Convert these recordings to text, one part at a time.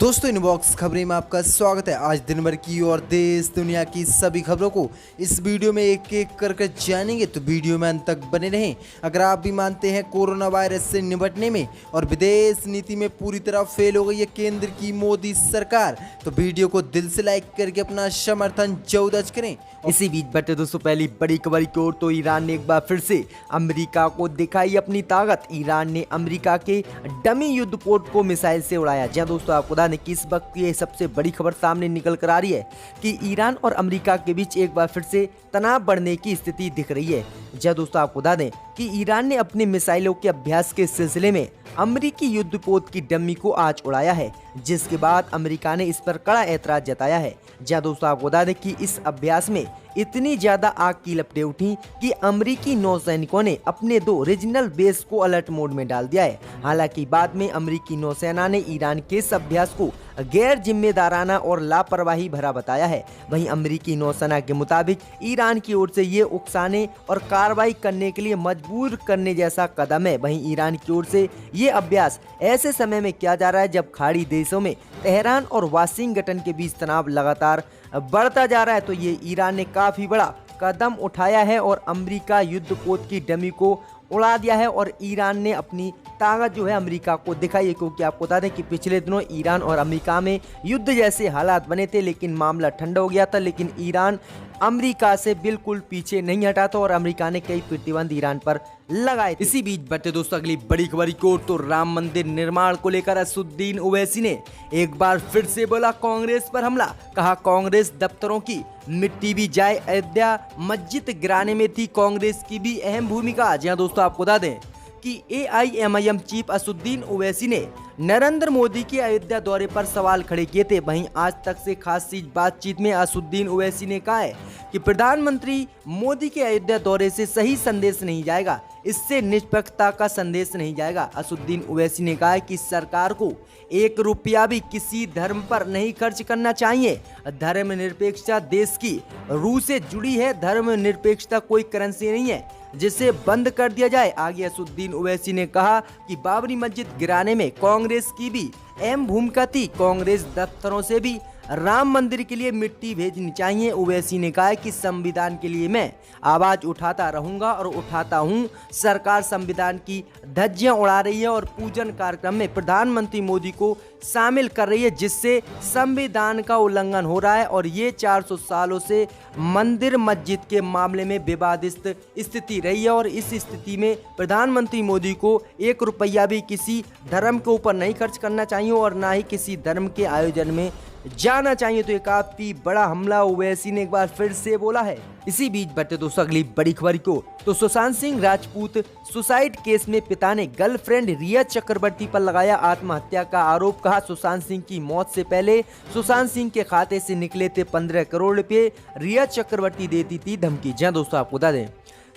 दोस्तों इनबॉक्स खबरें में आपका स्वागत है। आज दिन भर की और देश दुनिया की सभी खबरों को इस वीडियो में एक एक करके जानेंगे, तो वीडियो में अंत तक बने रहें। अगर आप भी मानते हैं कोरोना वायरस से निपटने में और विदेश नीति में पूरी तरह फेल हो गई है केंद्र की मोदी सरकार, तो वीडियो को दिल से लाइक करके अपना समर्थन जरूर दर्ज करें। इसी बीच बढ़ते दोस्तों पहली बड़ी खबर की ओर, तो ईरान ने एक बार फिर से अमेरिका को दिखाई अपनी ताकत। ईरान ने अमेरिका के डमी युद्धपोत को मिसाइल से उड़ाया। जी दोस्तों, आपको बता दें कि इस वक्त ये सबसे बड़ी खबर सामने निकल कर आ रही है कि ईरान और अमेरिका के बीच एक बार फिर से तनाव बढ़ने की स्थिति दिख रही है। जी दोस्तों, आपको बता दें कि ईरान ने अपने मिसाइलों के अभ्यास के सिलसिले में अमेरिकी युद्धपोत की डमी को आज उड़ाया है, जिसके बाद अमेरिका ने इस पर कड़ा ऐतराज जताया है। जी दोस्तों, आपको बता दें कि इस अभ्यास में इतनी ज्यादा आग की लपटें उठी कि अमेरिकी नौसैनिकों ने अपने 2 रीजनल बेस को अलर्ट मोड में डाल दिया है। हालांकि बाद में अमेरिकी नौसेना ने ईरान के इस अभ्यास को गैर जिम्मेदाराना और लापरवाही भरा बताया है। वहीं अमेरिकी नौसेना के मुताबिक ईरान की ओर से ये उकसाने और कार्रवाई करने के लिए मजबूर करने जैसा कदम है। वहीं ईरान की ओर से ये अभ्यास ऐसे समय में किया जा रहा है जब खाड़ी देशों में तेहरान और वाशिंगटन के बीच तनाव लगातार बढ़ता जा रहा है। तो ये ईरान ने काफी बड़ा कदम उठाया है और अमेरिका युद्धपोत की डमी को उड़ा दिया है और ईरान ने अपनी ताकत जो है अमेरिका को दिखाई है। क्योंकि आपको बता दें कि पिछले दिनों ईरान और अमेरिका में युद्ध जैसे हालात बने थे, लेकिन मामला ठंडा हो गया था। लेकिन ईरान अमेरिका से बिल्कुल पीछे नहीं हटा था और अमेरिका ने कई प्रतिबंध ईरान पर लगाए थे। इसी बीच बढ़ते दोस्तों अगली बड़ी खबर की ओर, तो राम मंदिर निर्माण को लेकर असदुद्दीन ओवैसी ने एक बार फिर से बोला कांग्रेस पर हमला। कहा कांग्रेस दफ्तरों की मिट्टी भी जाए, अयोध्या मस्जिद गिराने में थी कांग्रेस की भी अहम भूमिका। जी दोस्तों, आपको बता दें कि AIMIM चीफ असदुद्दीन ओवैसी ने नरेंद्र मोदी के अयोध्या दौरे पर सवाल खड़े किए थे। वहीं आज तक से खास बातचीत में असदुद्दीन ओवैसी ने कहा है कि प्रधानमंत्री मोदी के अयोध्या दौरे से सही संदेश नहीं जाएगा, इससे निष्पक्षता का संदेश नहीं जाएगा। असदुद्दीन ओवैसी ने कहा है कि सरकार को 1 रुपया भी किसी धर्म पर नहीं खर्च करना चाहिए। धर्मनिरपेक्षता देश की रूह से जुड़ी है। धर्मनिरपेक्षता कोई करेंसी नहीं है जिसे बंद कर दिया जाए। आगे असदुद्दीन ओवैसी ने कहा कि बाबरी मस्जिद गिराने में कांग्रेस की भी अहम भूमिका थी। कांग्रेस दफ्तरों से भी राम मंदिर के लिए मिट्टी भेजनी चाहिए। ओवैसी ने कहा कि संविधान के लिए मैं आवाज उठाता रहूंगा और उठाता हूं। सरकार संविधान की धज्जियां उड़ा रही है और पूजन कार्यक्रम में प्रधानमंत्री मोदी को शामिल कर रही है, जिससे संविधान का उल्लंघन हो रहा है और ये 400 सालों से मंदिर मस्जिद के मामले में विवादित स्थिति रही है। और इस स्थिति में प्रधानमंत्री मोदी को 1 रुपया भी किसी धर्म के ऊपर नहीं खर्च करना चाहिए और ना ही किसी धर्म के आयोजन में जाना चाहिए। तो ये काफी बड़ा हमला ओवैसी ने एक बार फिर से बोला है। इसी बीच बढ़ते दोस्तों अगली बड़ी खबर को, तो सुशांत सिंह राजपूत सुसाइड केस में पिता ने गर्लफ्रेंड रिया चक्रवर्ती पर लगाया आत्महत्या का आरोप। कहा सुशांत सिंह की मौत से पहले सुशांत सिंह के खाते से निकले थे 15 करोड़ रुपए, रिया चक्रवर्ती देती थी धमकी। जी दोस्तों, आपको बता दें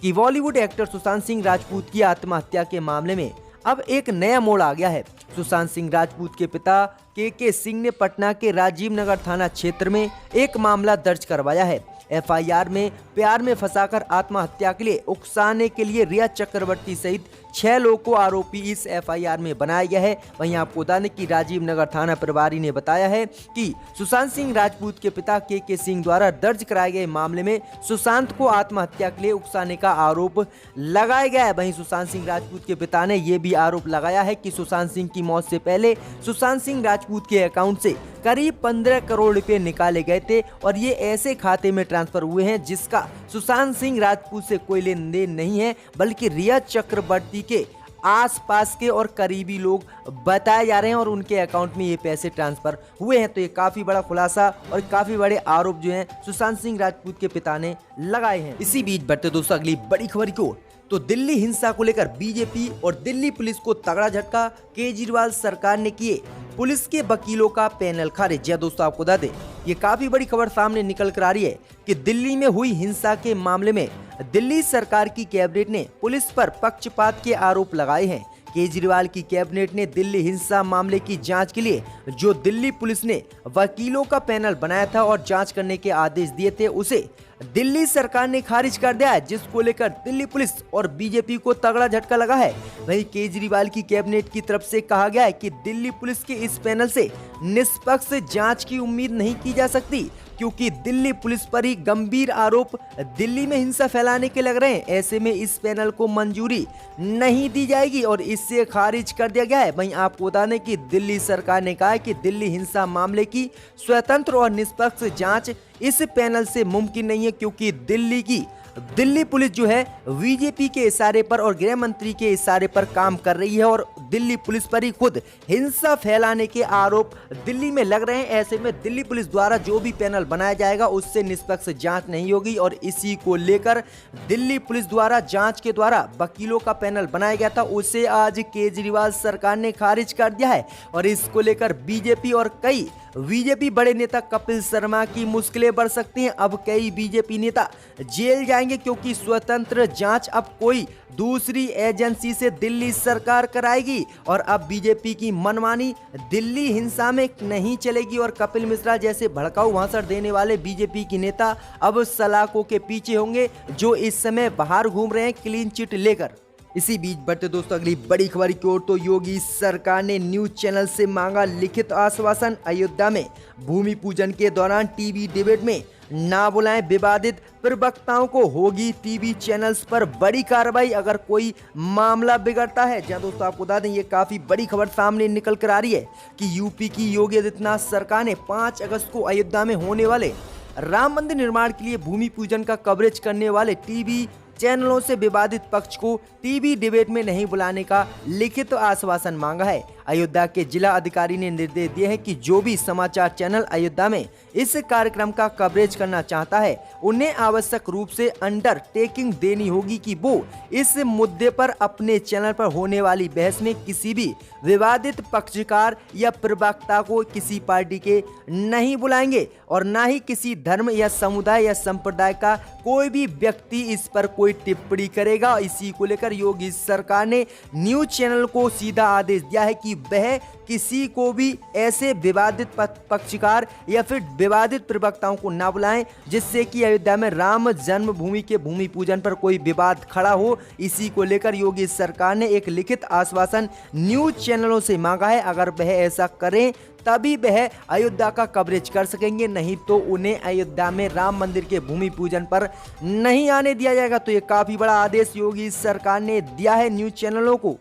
कि बॉलीवुड एक्टर सुशांत सिंह राजपूत की आत्महत्या के मामले में अब एक नया मोड़ आ गया है। सुशांत सिंह राजपूत के पिता के सिंह ने पटना के राजीव नगर थाना क्षेत्र में एक मामला दर्ज करवाया है। FIR में प्यार में फंसाकर आत्महत्या के लिए उकसाने के लिए रिया चक्रवर्ती सहित 6 लोगों को आरोपी इस FIR में बनाया गया है। वहीं आपको बता दें कि राजीव नगर थाना प्रभारी ने बताया है कि सुशांत सिंह राजपूत के पिता के सिंह द्वारा दर्ज कराए गए मामले में सुशांत को आत्महत्या के लिए उकसाने का आरोप लगाया गया है। वहीं सुशांत सिंह राजपूत के पिता ने यह भी आरोप लगाया है कि सुशांत सिंह की मौत से पहले सुशांत सिंह राजपूत के अकाउंट से करीब 15 करोड़ रुपए निकाले गए थे और ये ऐसे खाते में ट्रांसफर हुए हैं जिसका सुशांत सिंह राजपूत से कोई लेन देन नहीं है, बल्कि रिया चक्रवर्ती के आसपास के और करीबी लोग बताए जा रहे हैं और उनके अकाउंट में ये पैसे ट्रांसफर हुए हैं। तो ये काफी बड़ा खुलासा और काफी बड़े आरोप जो हैं सुशांत सिंह राजपूत के पिता ने लगाए हैं। इसी बीच बढ़ते दोस्तों अगली बड़ी खबर की ओर, तो दिल्ली हिंसा को लेकर बीजेपी और दिल्ली पुलिस को तगड़ा झटका। केजरीवाल सरकार ने किए पुलिस के वकीलों का पैनल खारिज। जी दोस्तों, आपको बता दें ये काफी बड़ी खबर सामने निकल कर आ रही है कि दिल्ली में हुई हिंसा के मामले में दिल्ली सरकार की कैबिनेट ने पुलिस पर पक्षपात के आरोप लगाए हैं। केजरीवाल की कैबिनेट ने दिल्ली हिंसा मामले की जांच के लिए जो दिल्ली पुलिस ने वकीलों का पैनल बनाया था और जांच करने के आदेश दिए थे, उसे दिल्ली सरकार ने खारिज कर दिया है, जिसको लेकर दिल्ली पुलिस और बीजेपी को तगड़ा झटका लगा है। वहीं केजरीवाल की कैबिनेट की तरफ से कहा गया है कि दिल्ली पुलिस के इस पैनल से निष्पक्ष जांच की उम्मीद नहीं की जा सकती, क्योंकि दिल्ली पुलिस पर ही गंभीर आरोप दिल्ली में हिंसा फैलाने के लग रहे हैं। ऐसे में इस पैनल को मंजूरी नहीं दी जाएगी और इससे खारिज कर दिया गया है। वहीं आपको बता दें कि दिल्ली सरकार ने कहा है कि दिल्ली हिंसा मामले की स्वतंत्र और निष्पक्ष जांच इस पैनल से मुमकिन नहीं है, क्योंकि दिल्ली पुलिस जो है बीजेपी के इशारे पर और गृह मंत्री के इशारे पर काम कर रही है और दिल्ली पुलिस पर ही खुद हिंसा फैलाने के आरोप दिल्ली में लग रहे हैं। ऐसे में दिल्ली पुलिस द्वारा जो भी पैनल बनाया जाएगा उससे निष्पक्ष जांच नहीं होगी और इसी को लेकर दिल्ली पुलिस द्वारा जांच के द्वारा वकीलों का पैनल बनाया गया था, उसे आज केजरीवाल सरकार ने खारिज कर दिया है। और इसको लेकर बीजेपी और कई बीजेपी बड़े नेता कपिल शर्मा की मुश्किलें बढ़ सकती हैं। अब कई बीजेपी नेता जेल जाएंगे, क्योंकि स्वतंत्र जांच अब कोई दूसरी एजेंसी से दिल्ली सरकार कराएगी और अब बीजेपी की मनमानी दिल्ली हिंसा में नहीं चलेगी और कपिल मिश्रा जैसे भड़काऊ भाषण देने वाले बीजेपी के नेता अब सलाखों के पीछे होंगे, जो इस समय बाहर घूम रहे हैं क्लीन चिट लेकर। इसी बीच बढ़ते दोस्तों अगली बड़ी खबर की ओर, तो योगी सरकार ने न्यूज चैनल से मांगा लिखित आश्वासन, अयोध्या में भूमि पूजन के दौरान टीवी डिबेट में ना बुलाएं विवादित प्रवक्ताओं को, होगी टीवी चैनल्स पर बड़ी कार्रवाई अगर कोई मामला बिगड़ता है। जहां दोस्तों आपको बता दें ये काफी बड़ी खबर सामने निकल कर आ रही है कि यूपी की योगी आदित्यनाथ सरकार ने 5 अगस्त को अयोध्या में होने वाले राम मंदिर निर्माण के लिए भूमि पूजन का कवरेज करने वाले टीवी चैनलों से विवादित पक्ष को टीवी डिबेट में नहीं बुलाने का लिखित आश्वासन मांगा है। अयोध्या के जिला अधिकारी ने निर्देश दिए हैं कि जो भी समाचार चैनल अयोध्या में इस कार्यक्रम का कवरेज करना चाहता है उन्हें आवश्यक रूप से अंडरटेकिंग देनी होगी कि वो इस मुद्दे पर अपने चैनल पर होने वाली बहस में किसी भी विवादित पक्षकार या प्रवक्ता को किसी पार्टी के नहीं बुलाएंगे और ना ही किसी धर्म या समुदाय या संप्रदाय का कोई भी व्यक्ति इस पर कोई टिप्पणी करेगा। इसी को लेकर योगी सरकार ने न्यूज चैनल को सीधा आदेश दिया है कि वह किसी को भी ऐसे विवादित पक्षकार या फिर विवादित प्रवक्ताओं को ना बुलाएं जिससे कि अयोध्या में राम जन्मभूमि के भूमि पूजन पर कोई विवाद खड़ा हो। इसी को लेकर योगी सरकार ने एक लिखित आश्वासन न्यूज चैनलों से मांगा है। अगर वह ऐसा करें तभी वह अयोध्या का कवरेज कर सकेंगे, नहीं तो उन्हें अयोध्या में राम मंदिर के भूमि पूजन पर नहीं आने दिया जाएगा। तो ये काफी बड़ा आदेश योगी सरकार ने दिया है न्यूज चैनलों को।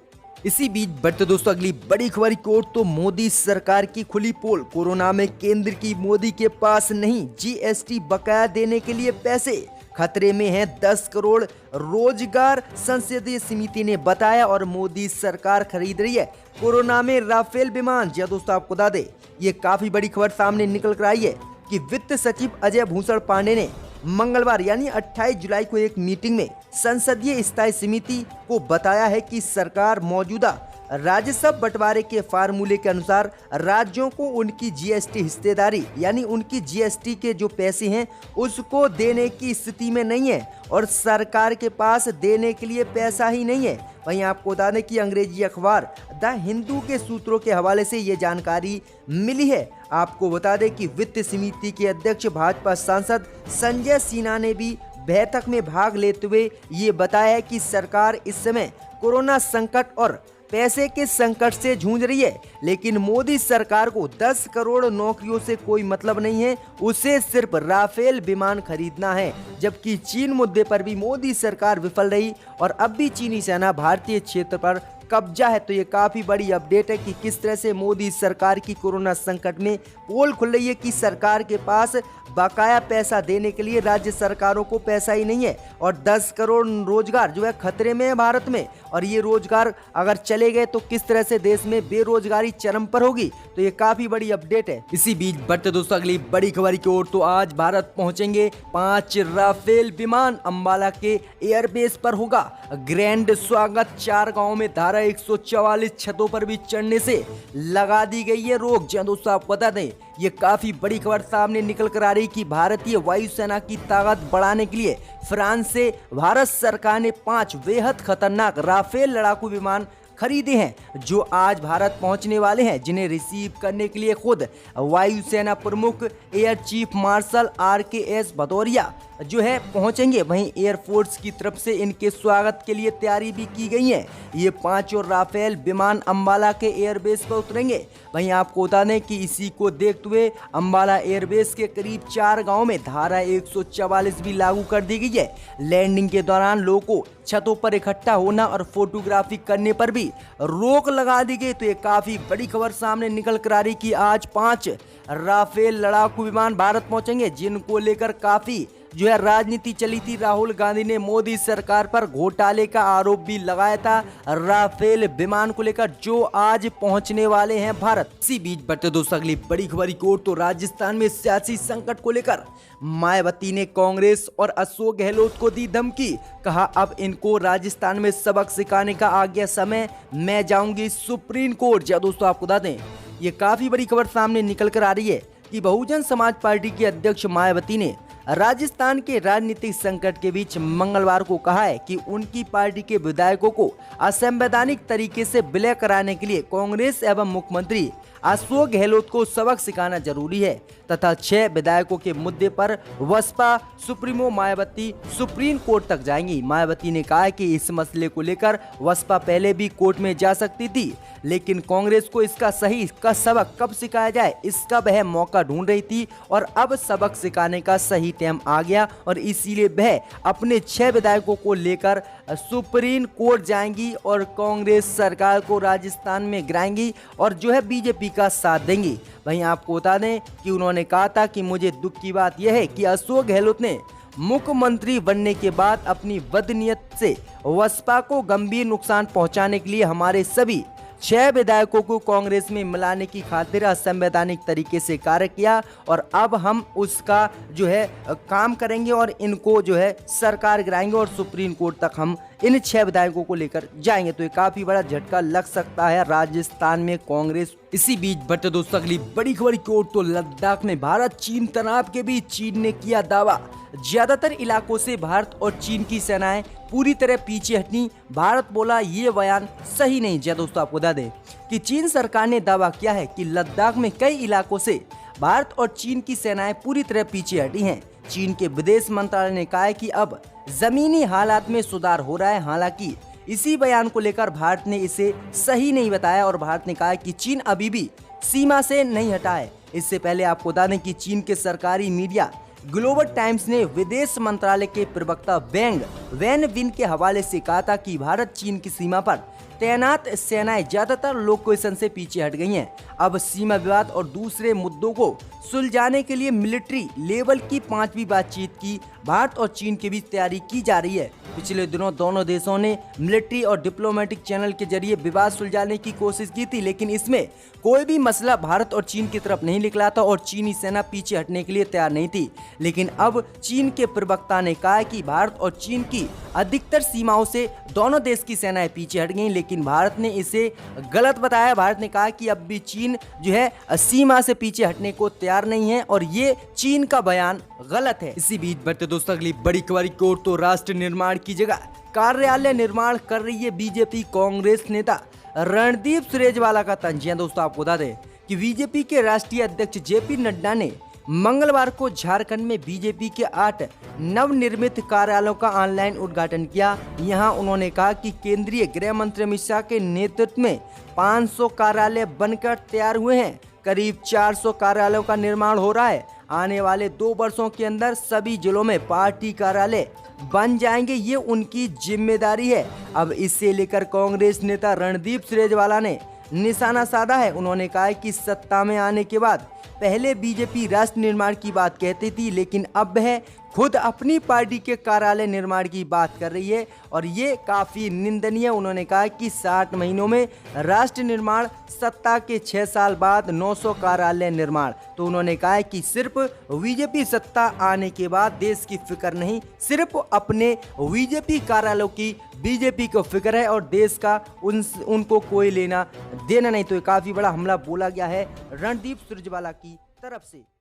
इसी बीच बढ़ते दोस्तों अगली बड़ी खबर की ओर, तो मोदी सरकार की खुली पोल, कोरोना में केंद्र की मोदी के पास नहीं जीएसटी बकाया देने के लिए पैसे, खतरे में है 10 करोड़ रोजगार, संसदीय समिति ने बताया। और मोदी सरकार खरीद रही है कोरोना में राफेल विमान। जी दोस्तों आपको बता दें ये काफी बड़ी खबर सामने निकल कर आई है कि वित्त सचिव अजय भूषण पांडे ने मंगलवार यानी 28 जुलाई को एक मीटिंग में संसदीय स्थायी समिति को बताया है कि सरकार मौजूदा राजस्व बंटवारे के फार्मूले के अनुसार राज्यों को उनकी जीएसटी हिस्सेदारी यानी उनकी जीएसटी के जो पैसे हैं उसको देने की स्थिति में नहीं है और सरकार के पास देने के लिए पैसा ही नहीं है। वहीं आपको बता दें कि अंग्रेजी अखबार द हिंदू के सूत्रों के हवाले से ये जानकारी मिली है। आपको बता दें कि वित्त समिति के अध्यक्ष भाजपा सांसद संजय सिन्हा ने भी बैठक में भाग लेते हुए ये बताया कि सरकार इस समय कोरोना संकट और पैसे के संकट से जूझ रही है, लेकिन मोदी सरकार को 10 करोड़ नौकरियों से कोई मतलब नहीं है, उसे सिर्फ राफेल विमान खरीदना है। जबकि चीन मुद्दे पर भी मोदी सरकार विफल रही और अब भी चीनी सेना भारतीय क्षेत्र पर कब्जा है। तो ये काफी बड़ी अपडेट है कि किस तरह से मोदी सरकार की कोरोना संकट में पोल खुल रही है कि सरकार के पास बकाया पैसा देने के लिए राज्य सरकारों को पैसा ही नहीं है और 10 करोड़ रोजगार जो है खतरे में है भारत में। और ये रोजगार अगर चले गए तो किस तरह से देश में बेरोजगारी चरम पर होगी। तो ये काफी बड़ी अपडेट है। इसी बीच बढ़ते दोस्तों अगली बड़ी खबर की ओर, तो आज भारत पहुंचेंगे 5 राफेल विमान, अंबाला के एयरबेस पर होगा ग्रैंड स्वागत। 4 गाँव में धारा 144 छतों पर भी चढ़ने से लगा दी गई है रोक। जहां दोस्तों आप बता दें ये काफी बड़ी खबर सामने निकल कर आ रही कि भारतीय वायुसेना की ताकत बढ़ाने के लिए फ्रांस से भारत सरकार ने 5 बेहद खतरनाक राफेल लड़ाकू विमान खरीदे हैं जो आज भारत पहुंचने वाले हैं, जिन्हें रिसीव करने के लिए खुद वायुसेना प्रमुख air chief marshal RKS Bhadauria जो है पहुंचेंगे। वहीं एयरफोर्स की तरफ से इनके स्वागत के लिए तैयारी भी की गई है। ये 5 राफेल विमान अंबाला के एयरबेस पर उतरेंगे। वहीं आपको बता दें कि इसी को देखते हुए अंबाला एयरबेस के करीब 4 गांव में धारा 144 भी लागू कर दी गई है। लैंडिंग के दौरान लोगों को छतों पर इकट्ठा होना और फोटोग्राफी करने पर भी रोक लगा दी गई। तो ये काफी बड़ी खबर सामने निकल कर आ रही कि आज 5 राफेल लड़ाकू विमान भारत पहुंचेंगे, जिनको लेकर काफी जो है राजनीति चली थी। राहुल गांधी ने मोदी सरकार पर घोटाले का आरोप भी लगाया था राफेल विमान को लेकर, जो आज पहुंचने वाले हैं भारत। इसी बीच बढ़ते दोस्तों अगली बड़ी खबर की ओर, तो राजस्थान में सियासी संकट को लेकर मायावती ने कांग्रेस और अशोक गहलोत को दी धमकी। कहा अब इनको राजस्थान में सबक सिखाने का आ गया समय, मैं जाऊंगी सुप्रीम कोर्ट। जी दोस्तों आपको बता दें ये काफी बड़ी खबर सामने निकल कर आ रही है कि बहुजन समाज पार्टी की अध्यक्ष मायावती ने राजस्थान के राजनीतिक संकट के बीच मंगलवार को कहा है कि उनकी पार्टी के विधायकों को असंवैधानिक तरीके से विलय कराने के लिए कांग्रेस एवं मुख्यमंत्री अशोक गहलोत को सबक सिखाना जरूरी है तथा 6 विधायकों के मुद्दे पर BSP supremo Mayawati supreme court तक जाएंगी। मायावती ने कहा कि इस मसले को लेकर बसपा पहले भी कोर्ट में जा सकती थी, लेकिन कांग्रेस को इसका सही सबक कब सिखाया जाए इसका वह मौका ढूंढ रही थी और अब सबक सिखाने का सही टाइम आ गया और इसीलिए वह अपने 6 विधायकों को लेकर सुप्रीम कोर्ट जाएंगी और कांग्रेस सरकार को राजस्थान में गिराएंगी और जो है बीजेपी का साथ देंगी। वहीं आपको बता दें कि उन्होंने कहा था कि मुझे दुख की बात यह है कि अशोक गहलोत ने मुख्यमंत्री बनने के बाद अपनी बदनीयत से बसपा को गंभीर नुकसान पहुंचाने के लिए हमारे सभी 6 विधायकों को कांग्रेस में मिलाने की खातिर असंवैधानिक तरीके से कार्य किया और अब हम उसका जो है काम करेंगे और इनको जो है सरकार गिराएंगे और सुप्रीम कोर्ट तक हम इन 6 विधायकों को लेकर जाएंगे। तो ये काफी बड़ा झटका लग सकता है राजस्थान में कांग्रेस। इसी बीच बढ़ते दोस्तों अगली बड़ी खबर की ओर, तो लद्दाख में भारत चीन तनाव के बीच चीन ने किया दावा ज्यादातर इलाकों से भारत और चीन की सेनाएं पूरी तरह पीछे हटी। भारत बोला ये बयान सही नहीं। जय दोस्तों आपको बता दें कि चीन सरकार ने दावा किया है कि लद्दाख में कई इलाकों से भारत और चीन की सेनाएं पूरी तरह पीछे हटी हैं। चीन के विदेश मंत्रालय ने कहा है कि अब जमीनी हालात में सुधार हो रहा है। हालांकि इसी बयान को लेकर भारत ने इसे सही नहीं बताया और भारत ने कहा है कि चीन अभी भी सीमा से नहीं हटा है। इससे पहले आपको बता दें कि चीन के सरकारी मीडिया ग्लोबल टाइम्स ने विदेश मंत्रालय के प्रवक्ता वेंग वेनबिन के हवाले से कहा था कि भारत चीन की सीमा पर तैनात सेनाएं ज्यादातर लोकेशन से पीछे हट गई हैं। अब सीमा विवाद और दूसरे मुद्दों को सुलझाने के लिए मिलिट्री लेवल की 5वीं बातचीत की भारत और चीन के बीच तैयारी की जा रही है। पिछले दिनों दोनों देशों ने मिलिट्री और डिप्लोमेटिक चैनल के जरिए विवाद सुलझाने की कोशिश की थी, लेकिन इसमें कोई भी मसला भारत और चीन की तरफ नहीं निकला था और चीनी सेना पीछे हटने के लिए तैयार नहीं थी। लेकिन अब चीन के प्रवक्ता ने कहा कि भारत और चीन की अधिकतर सीमाओं से दोनों देश की सेनाएं पीछे हट गई, लेकिन भारत ने इसे गलत बताया। भारत ने कहा कि अब भी चीन जो है सीमा से पीछे हटने को तैयार नहीं है और ये चीन का बयान गलत है। इसी बीच बढ़ते दोस्तों अगली बड़ी खबर की ओर, तो राष्ट्र निर्माण की जगह कार्यालय निर्माण कर रही है बीजेपी। कांग्रेस नेता रणदीप सुरजेवाला का तंज। दोस्तों आपको बता दें कि बीजेपी के राष्ट्रीय अध्यक्ष जेपी नड्डा ने मंगलवार को झारखंड में बीजेपी के 8 नवनिर्मित कार्यालयों का ऑनलाइन उद्घाटन किया। यहां उन्होंने कहा कि केंद्रीय गृह मंत्री अमित शाह के नेतृत्व में 500 कार्यालय बनकर तैयार हुए हैं। करीब 400 कार्यालयों का निर्माण हो रहा है। आने वाले 2 वर्षों के अंदर सभी जिलों में पार्टी कार्यालय बन जाएंगे, ये उनकी जिम्मेदारी है। अब इससे लेकर कांग्रेस नेता रणदीप सुरजेवाला ने निशाना साधा है। उन्होंने कहा कि सत्ता में आने के बाद पहले बीजेपी राष्ट्र निर्माण की बात कहती थी, लेकिन अब वह खुद अपनी पार्टी के कार्यालय निर्माण की बात कर रही है और ये काफी निंदनीय। उन्होंने कहा कि 60 महीनों में राष्ट्र निर्माण, सत्ता के 6 साल बाद 900 कार्यालय निर्माण। तो उन्होंने कहा कि सिर्फ बीजेपी सत्ता आने के बाद देश की फिक्र नहीं, सिर्फ अपने बीजेपी कार्यालयों की बीजेपी को फिक्र है और देश का उनको कोई लेना देना नहीं। तो काफी बड़ा हमला बोला गया है रणदीप सुरजेवाला की तरफ से।